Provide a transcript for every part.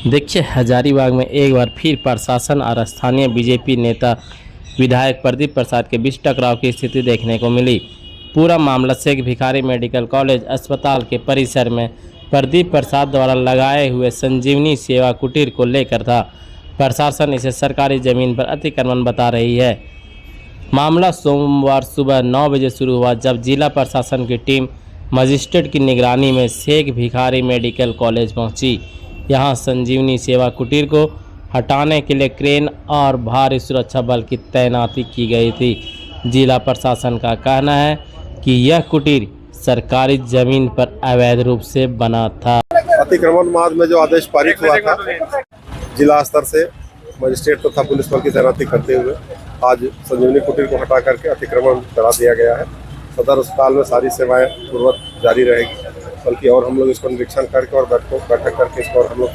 देखिए, हजारीबाग में एक बार फिर प्रशासन और स्थानीय बीजेपी नेता विधायक प्रदीप प्रसाद के बीच टकराव की स्थिति देखने को मिली। पूरा मामला शेख भिखारी मेडिकल कॉलेज अस्पताल के परिसर में प्रदीप प्रसाद द्वारा लगाए हुए संजीवनी सेवा कुटीर को लेकर था। प्रशासन इसे सरकारी जमीन पर अतिक्रमण बता रही है। मामला सोमवार सुबह 9 बजे शुरू हुआ, जब जिला प्रशासन की टीम मजिस्ट्रेट की निगरानी में शेख भिखारी मेडिकल कॉलेज पहुंची। यहां संजीवनी सेवा कुटीर को हटाने के लिए क्रेन और भारी सुरक्षा बल की तैनाती की गई थी। जिला प्रशासन का कहना है कि यह कुटीर सरकारी जमीन पर अवैध रूप से बना था। अतिक्रमण मार्ग में जो आदेश पारित हुआ था जिला स्तर से मजिस्ट्रेट तथा पुलिस बल की तैनाती करते हुए आज संजीवनी कुटीर को हटा करके अतिक्रमण करा दिया गया है। सदर अस्पताल में सारी सेवाएं पूर्ववत जारी रहेगी, बल्कि और हम लोग इसको निरीक्षण करके और बैठक करके इसको और हम लोग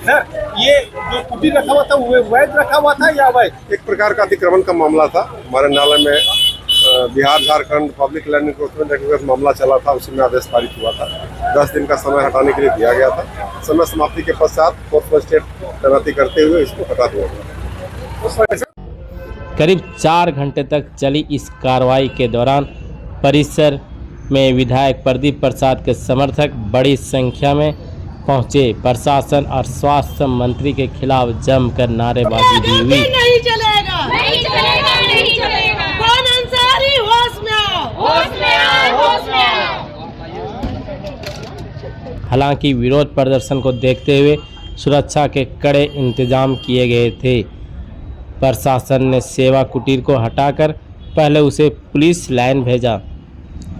सर, ये जो कुटीर रखा हुआ था वो वैध रखा हुआ था या अवैध? एक प्रकार का अतिक्रमण का मामला था। हमारे न्यायालय में Bihar Jharkhand public land encroachment act मामला चला था, उसी में आदेश पारित हुआ था। 10 दिन का समय हटाने के लिए दिया गया था। समय समाप्ति के पश्चात फोर्थ मजिस्ट्रेट तैनाती करते हुए इसको हटा दिया गया। करीब 4 घंटे तक चली इस कार्रवाई के दौरान परिसर में विधायक प्रदीप प्रसाद के समर्थक बड़ी संख्या में पहुंचे। प्रशासन और स्वास्थ्य मंत्री के खिलाफ जमकर नारेबाजी भी हुई। नहीं चलेगा, नहीं चलेगा, नहीं चलेगा। कौन अंसारी? होश में आओ, होश में आओ, होश में आओ। हालांकि विरोध प्रदर्शन को देखते हुए सुरक्षा के कड़े इंतजाम किए गए थे। प्रशासन ने सेवा कुटीर को हटाकर पहले उसे पुलिस लाइन भेजा,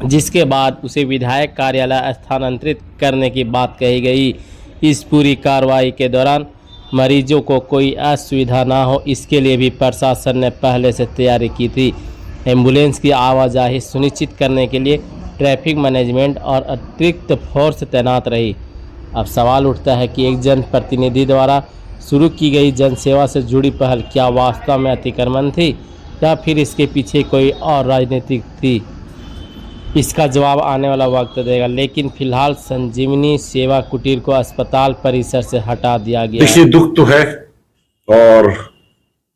जिसके बाद उसे विधायक कार्यालय स्थानांतरित करने की बात कही गई। इस पूरी कार्रवाई के दौरान मरीजों को कोई असुविधा ना हो, इसके लिए भी प्रशासन ने पहले से तैयारी की थी। एम्बुलेंस की आवाजाही सुनिश्चित करने के लिए ट्रैफिक मैनेजमेंट और अतिरिक्त फोर्स तैनात रही। अब सवाल उठता है कि एक जनप्रतिनिधि द्वारा शुरू की गई जनसेवा से जुड़ी पहल क्या वास्तव में अतिक्रमण थी या फिर इसके पीछे कोई और राजनीतिक थी? इसका जवाब आने वाला वक्त देगा, लेकिन फिलहाल संजीवनी सेवा कुटीर को अस्पताल परिसर से हटा दिया गया। देखिए, दुख तो है और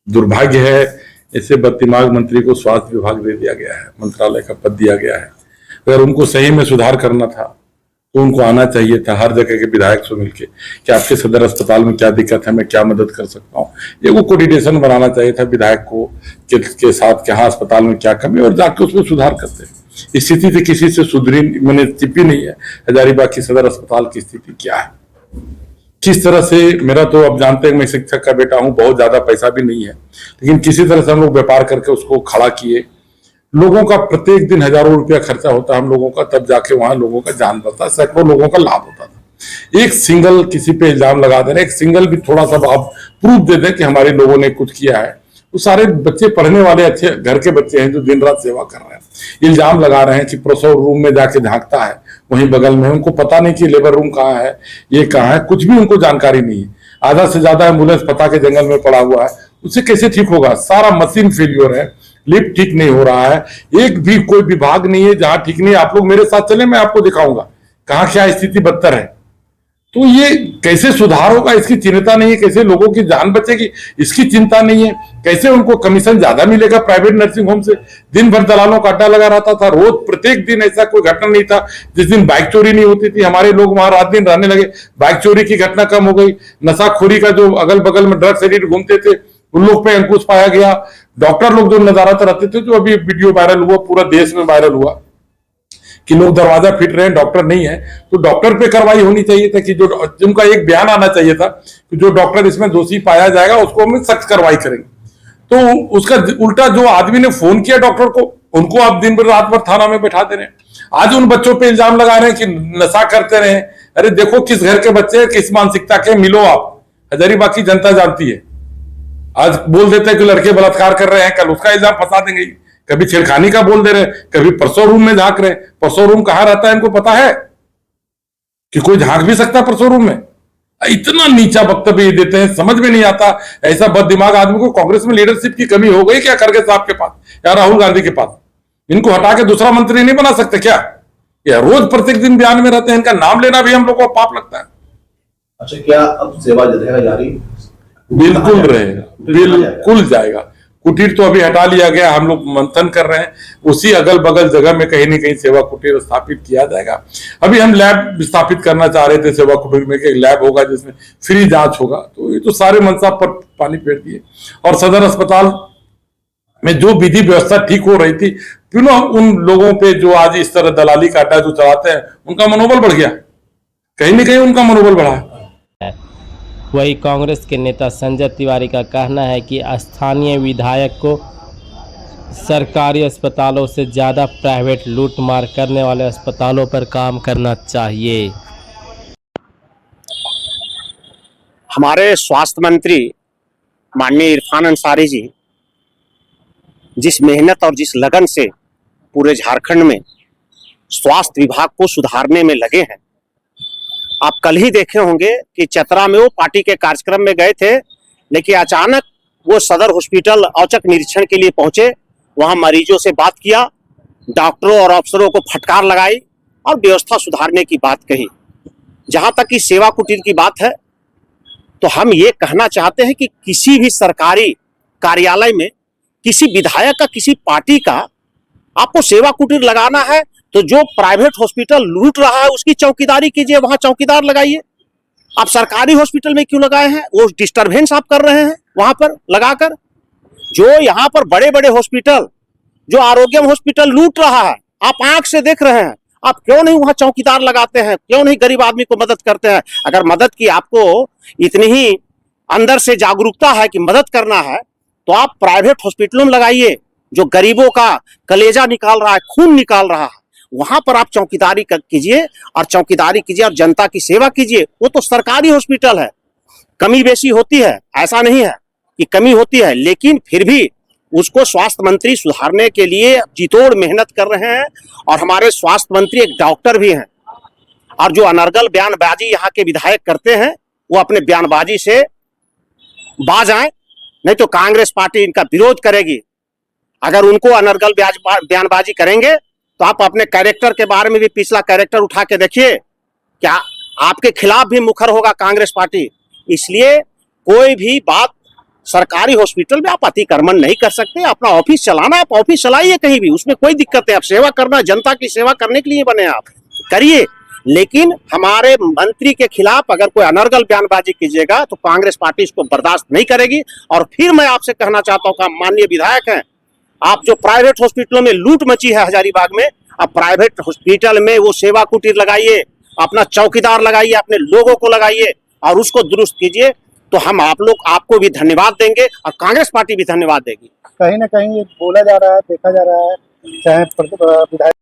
दुर्भाग्य है, इसे बददिमाग मंत्री को स्वास्थ्य विभाग दे दिया गया है, मंत्रालय का पद दिया गया है। अगर उनको सही में सुधार करना था तो उनको आना चाहिए था हर जगह के विधायक से मिलके कि आपके सदर अस्पताल में क्या दिक्कत है, मैं क्या मदद कर सकता हूँ। ये वो कोऑर्डिनेशन बनाना चाहिए था विधायक को के साथ, क्या अस्पताल में क्या कमी और जाके उसमें सुधार करते। स्थिति तो किसी से सुधरी मैंने चिपी नहीं है। हजारीबाग की सदर अस्पताल की स्थिति क्या है, किस तरह से, मेरा तो अब जानते हैं मैं शिक्षक का बेटा हूँ, बहुत ज्यादा पैसा भी नहीं है, लेकिन किसी तरह से हम लोग व्यापार करके उसको खड़ा किए। लोगों का प्रत्येक दिन हजारों रुपया खर्चा होता है हम लोगों का, तब जाके वहां लोगों का जान बचता, सैकड़ों लोगों का लाभ होता था। एक सिंगल किसी पे इल्जाम लगा देना, एक सिंगल भी थोड़ा सा आप प्रूफ दे दें कि हमारे लोगों ने कुछ किया है, वो सारे बच्चे पढ़ने वाले अच्छे घर के बच्चे हैं जो दिन रात सेवा कर रहे हैं। इल्जाम लगा रहे हैं कि प्रसव रूम में जाके झांकता है वहीं बगल में, उनको पता नहीं कि लेबर रूम कहाँ है, ये कहाँ है, कुछ भी उनको जानकारी नहीं है। आधा से ज्यादा एम्बुलेंस पता के जंगल में पड़ा हुआ है, उससे कैसे ठीक होगा? सारा मशीन फेल्योर है, लिफ्ट ठीक नहीं हो रहा है, एक भी कोई विभाग नहीं है जहां ठीक नहीं है। आप लोग मेरे साथ चले, मैं आपको दिखाऊंगा कहां क्या स्थिति बदतर है। तो ये कैसे सुधार होगा इसकी चिंता नहीं है, कैसे लोगों की जान बचेगी इसकी चिंता नहीं है, कैसे उनको कमीशन ज्यादा मिलेगा प्राइवेट नर्सिंग होम से। दिन भर दलालों का अड्डा लगा रहता था, रोज प्रत्येक दिन ऐसा कोई घटना नहीं था जिस दिन बाइक चोरी नहीं होती थी। हमारे लोग वहां रात दिन रहने लगे, बाइक चोरी की घटना कम हो गई। नशाखोरी का जो अगल बगल में ड्रग्स एडिक्ट घूमते थे उन लोग पे अंकुश पाया गया। डॉक्टर लोग जो नजारत रहते थे, जो अभी वीडियो वायरल हुआ, पूरा देश में वायरल हुआ कि लोग दरवाजा फिट रहे हैं, डॉक्टर नहीं है, तो डॉक्टर पे कार्रवाई होनी चाहिए था कि जो उनका एक बयान आना चाहिए था कि जो डॉक्टर इसमें दोषी पाया जाएगा उसको हम सख्त कार्रवाई करेंगे। तो उसका उल्टा जो आदमी ने फोन किया डॉक्टर को, उनको आप दिन भर रात भर थाना में बैठा दे रहे हैं। आज उन बच्चों पे इल्जाम लगा रहे हैं कि नशा करते रहे। अरे देखो किस घर के बच्चे, किस मानसिकता के, मिलो आप। हजारीबाग की जनता जानती है। आज बोल देते हैं कि लड़के बलात्कार कर रहे हैं, कल उसका इल्जाम फंसा देंगे। कभी छेड़खानी का बोल दे रहे, कभी परसों रूम में झांक रहे। परसों रूम कहां रहता है इनको पता है कि कोई झांक भी सकता है परसों रूम में? इतना नीचा वक्तव्य देते हैं, समझ में नहीं आता। ऐसा बददिमाग आदमी को कांग्रेस में लीडरशिप की कमी हो गई क्या खड़गे साहब के पास या राहुल गांधी के पास? इनको हटा के दूसरा मंत्री नहीं बना सकते क्या? या रोज प्रत्येक दिन बयान में रहते हैं, इनका नाम लेना भी हम लोग को पाप लगता है। अच्छा, क्या अब सेवा रहेगा जारी? बिल्कुल रहेगा, बिल्कुल जाएगा। कुटीर तो अभी हटा लिया गया, हम लोग मंथन कर रहे हैं, उसी अगल बगल जगह में कहीं न कहीं सेवा कुटीर स्थापित किया जाएगा। अभी हम लैब स्थापित करना चाह रहे थे सेवा कुटीर में, कि एक लैब होगा जिसमें फ्री जांच होगा, तो ये तो सारे मनसा पर पानी फेर दिए। और सदर अस्पताल में जो विधि व्यवस्था ठीक हो रही थी, पुनः उन लोगों पे जो आज इस तरह दलाली का अड्डा जो चलाते हैं, उनका मनोबल बढ़ गया, कहीं न कहीं उनका मनोबल बढ़ा। वही कांग्रेस के नेता संजय तिवारी का कहना है कि स्थानीय विधायक को सरकारी अस्पतालों से ज़्यादा प्राइवेट लूटमार करने वाले अस्पतालों पर काम करना चाहिए। हमारे स्वास्थ्य मंत्री माननीय इरफान अंसारी जी जिस मेहनत और जिस लगन से पूरे झारखंड में स्वास्थ्य विभाग को सुधारने में लगे हैं, आप कल ही देखे होंगे कि चतरा में वो पार्टी के कार्यक्रम में गए थे, लेकिन अचानक वो सदर हॉस्पिटल औचक निरीक्षण के लिए पहुंचे, वहां मरीजों से बात किया, डॉक्टरों और अफसरों को फटकार लगाई और व्यवस्था सुधारने की बात कही। जहां तक कि सेवा कुटीर की बात है, तो हम ये कहना चाहते हैं कि किसी भी सरकारी कार्यालय में किसी विधायक का, किसी पार्टी का आपको सेवा कुटीर लगाना है तो जो प्राइवेट हॉस्पिटल लूट रहा है उसकी चौकीदारी कीजिए, वहां चौकीदार लगाइए। आप सरकारी हॉस्पिटल में क्यों लगाए हैं? वो डिस्टरबेंस आप कर रहे हैं वहां पर लगाकर। जो यहाँ पर बड़े बड़े हॉस्पिटल, जो आरोग्यम हॉस्पिटल लूट रहा है, आप आंख से देख रहे हैं, आप क्यों नहीं वहां चौकीदार लगाते हैं? क्यों नहीं गरीब आदमी को मदद करते हैं? अगर मदद की आपको इतनी ही अंदर से जागरूकता है कि मदद करना है, तो आप प्राइवेट हॉस्पिटलों में लगाइए, जो गरीबों का कलेजा निकाल रहा है, खून निकाल रहा है, वहां पर आप चौकीदारी कीजिए और चौकीदारी कीजिए और जनता की सेवा कीजिए। वो तो सरकारी हॉस्पिटल है, कमी बेशी होती है, ऐसा नहीं है कि कमी होती है, लेकिन फिर भी उसको स्वास्थ्य मंत्री सुधारने के लिए जीतोड़ मेहनत कर रहे हैं। और हमारे स्वास्थ्य मंत्री एक डॉक्टर भी हैं, और जो अनर्गल बयानबाजी यहाँ के विधायक करते हैं, वो अपने बयानबाजी से बाज आए, नहीं तो कांग्रेस पार्टी इनका विरोध करेगी। अगर उनको अनर्गल बयानबाजी करेंगे तो आप अपने कैरेक्टर के बारे में भी पिछला कैरेक्टर उठा के देखिए, क्या आपके खिलाफ भी मुखर होगा कांग्रेस पार्टी। इसलिए कोई भी बात सरकारी हॉस्पिटल में आप अतिक्रमण नहीं कर सकते। अपना ऑफिस चलाना, आप ऑफिस चलाइए कहीं भी, उसमें कोई दिक्कत है। आप सेवा करना, जनता की सेवा करने के लिए बने, आप करिए। लेकिन हमारे मंत्री के खिलाफ अगर कोई अनर्गल बयानबाजी कीजिएगा तो कांग्रेस पार्टी इसको बर्दाश्त नहीं करेगी। और फिर मैं आपसे कहना चाहता हूँ कि माननीय विधायक हैं, आप जो प्राइवेट हॉस्पिटलों में लूट मची है हजारीबाग में, आप प्राइवेट हॉस्पिटल में वो सेवा कुटीर लगाइए, अपना चौकीदार लगाइए, अपने लोगों को लगाइए और उसको दुरुस्त कीजिए। तो हम आप लोग आपको भी धन्यवाद देंगे और कांग्रेस पार्टी भी धन्यवाद देगी। कहीं ना कहीं ये बोला जा रहा है, देखा जा रहा है, चाहे विधायक